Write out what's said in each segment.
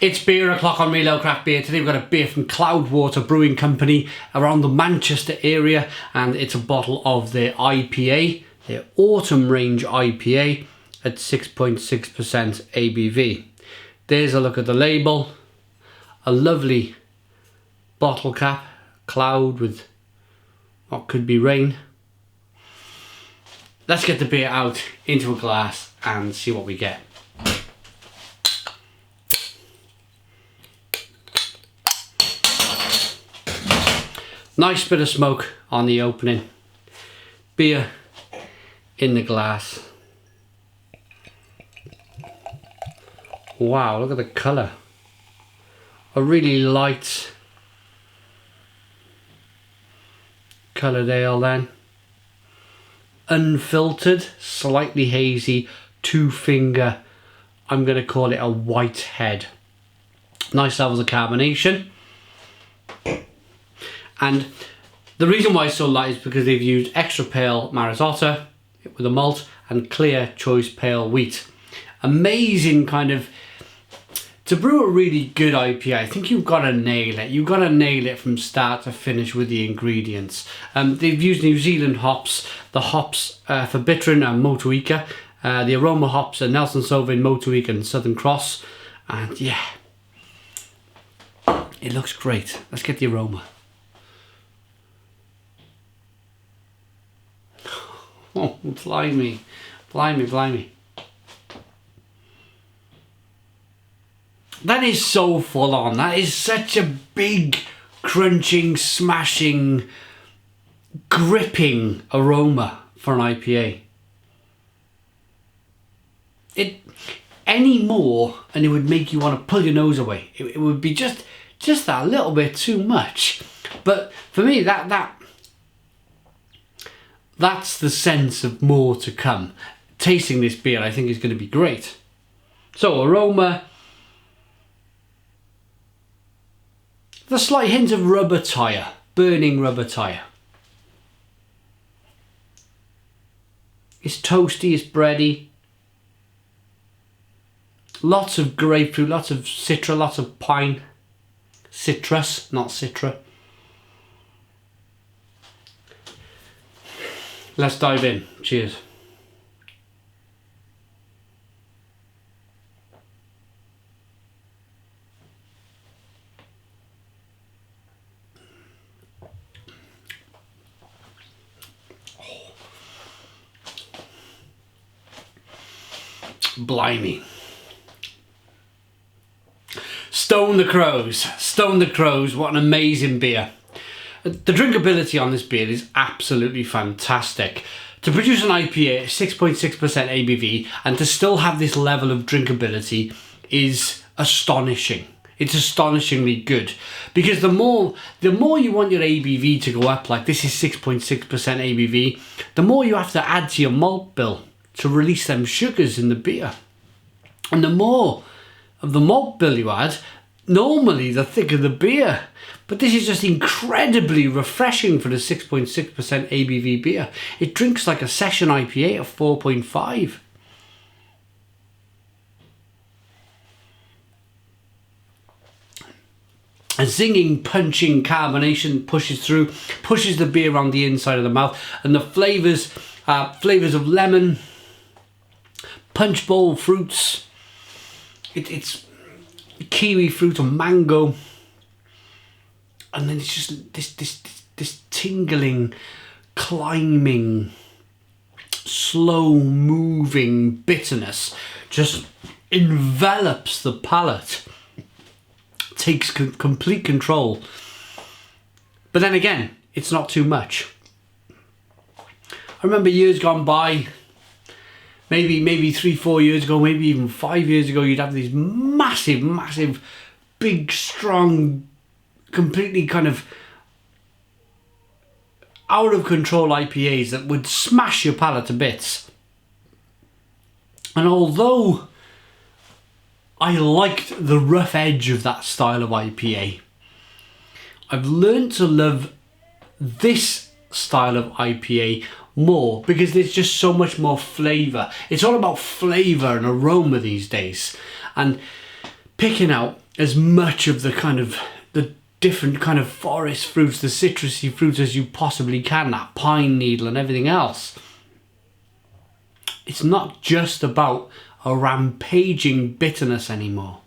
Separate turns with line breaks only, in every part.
It's beer o'clock on Real Ale Craft Beer. Today we've got a beer from Cloudwater Brewing Company around the Manchester area, and it's a bottle of their IPA, their Autumn Range IPA at 6.6% ABV. There's a look at the label. A lovely bottle cap, cloud with what could be rain. Let's get the beer out into a glass and see what we get. Nice bit of smoke on the opening. Beer in the glass. Wow, look at the colour. A really light coloured ale then. Unfiltered, slightly hazy, 2-finger. I'm going to call it a white head. Nice levels of carbonation. And the reason why it's so light is because they've used extra pale Marisotto with a malt and clear choice pale wheat. Amazing kind of, to brew a really good IPA, I think you've got to nail it. You've got to nail it from start to finish with the ingredients. They've used New Zealand hops. The hops for Bittern and Motueka. The aroma hops are Nelson Sauvin, Motueka and Southern Cross. And yeah, it looks great. Let's get the aroma. Oh, blimey, blimey, blimey. That is so full on. That is such a big, crunching, smashing, gripping aroma for an IPA. Any more and it would make you want to pull your nose away. It would be just that little bit too much. But for me, that's the sense of more to come. Tasting this beer, I think, is going to be great. So, aroma. The slight hint of rubber tyre. Burning rubber tyre. It's toasty, it's bready. Lots of grapefruit, lots of citra, lots of pine. Citrus, not citra. Let's dive in. Cheers. Blimey. Stone the Crows. Stone the Crows. What an amazing beer. The drinkability on this beer is absolutely fantastic. To produce an IPA at 6.6% ABV and to still have this level of drinkability is astonishing. It's astonishingly good, because the more you want your ABV to go up, like this is 6.6% ABV, the more you have to add to your malt bill to release them sugars in the beer. And the more of the malt bill you add, normally the thicker the beer. But this is just incredibly refreshing for the 6.6% ABV beer. It drinks like a session IPA of 4.5. A zinging, punching carbonation pushes through, pushes the beer around the inside of the mouth, and the flavours of lemon, punch bowl fruits. It's kiwi fruit or mango. And then it's just this tingling, climbing, slow moving bitterness just envelops the palate, takes complete control. But then again, it's not too much. I remember years gone by, maybe 3-4 years ago, maybe even 5 years ago, you'd have these massive, big, strong, completely kind of out of control IPAs that would smash your palate to bits. And although I liked the rough edge of that style of IPA, I've learned to love this style of IPA more because there's just so much more flavour. It's all about flavour and aroma these days. And picking out as much of the different kind of forest fruits, the citrusy fruits as you possibly can, that pine needle and everything else. It's not just about a rampaging bitterness anymore.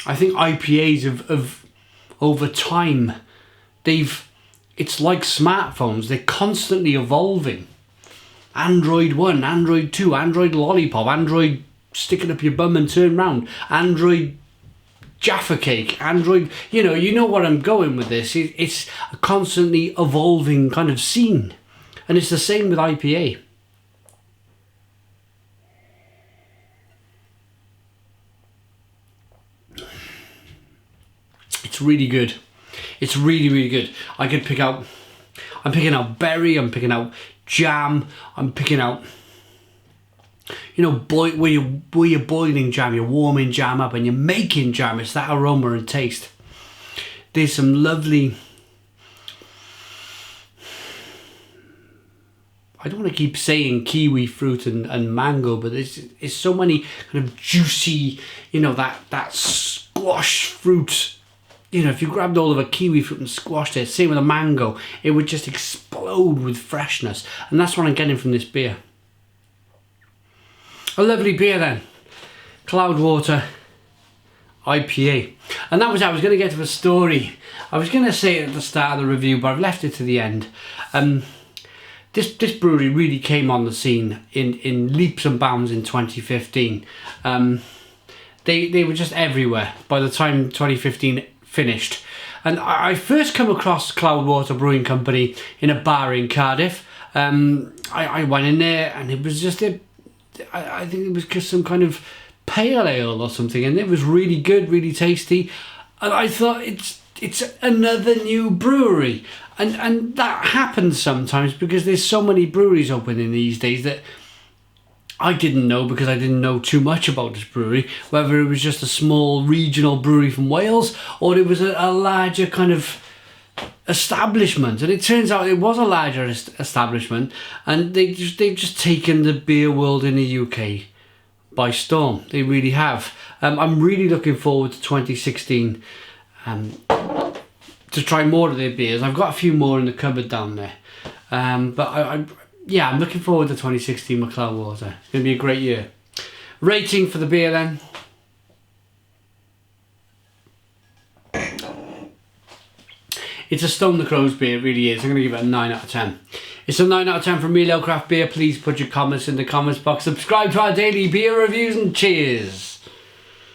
I think IPAs have over time, it's like smartphones, they're constantly evolving. Android 1, Android 2, Android Lollipop, Android stick it up your bum and turn round, Android Jaffa Cake, Android, you know what I'm going with this. It's a constantly evolving kind of scene. And it's the same with IPA. It's really good. It's really, really good. I'm picking out berry, I'm picking out jam, I'm picking out, where you're boiling jam, you're warming jam up and you're making jam. It's that aroma and taste. There's some lovely, I don't want to keep saying kiwi fruit and mango, but there's so many kind of juicy, that squash fruit. If you grabbed all of a kiwi fruit and squashed it, same with a mango, it would just explode with freshness. And that's what I'm getting from this beer. A lovely beer then. Cloudwater IPA. And that was, I was going to get to a story. I was going to say it at the start of the review, but I've left it to the end. This brewery really came on the scene in leaps and bounds in 2015. They were just everywhere by the time 2015 finished. And I first come across Cloudwater Brewing Company in a bar in Cardiff. I went in there and it was just I think it was just some kind of pale ale or something, and it was really good, really tasty. And I thought it's another new brewery, and that happens sometimes because there's so many breweries opening these days that I didn't know, because I didn't know too much about this brewery, whether it was just a small regional brewery from Wales or it was a larger kind of establishment. And it turns out it was a larger establishment, and they've just taken the beer world in the UK by storm. They really have. I'm really looking forward to 2016 to try more of their beers. I've got a few more in the cupboard down there, but I'm looking forward to 2016 with Cloudwater. It's going to be a great year. Rating for the beer then. It's a Stone the Crows beer, it really is. I'm going to give it a 9 out of 10. It's a 9 out of 10 from Real Ale Craft Beer. Please put your comments in the comments box. Subscribe to our daily beer reviews and cheers.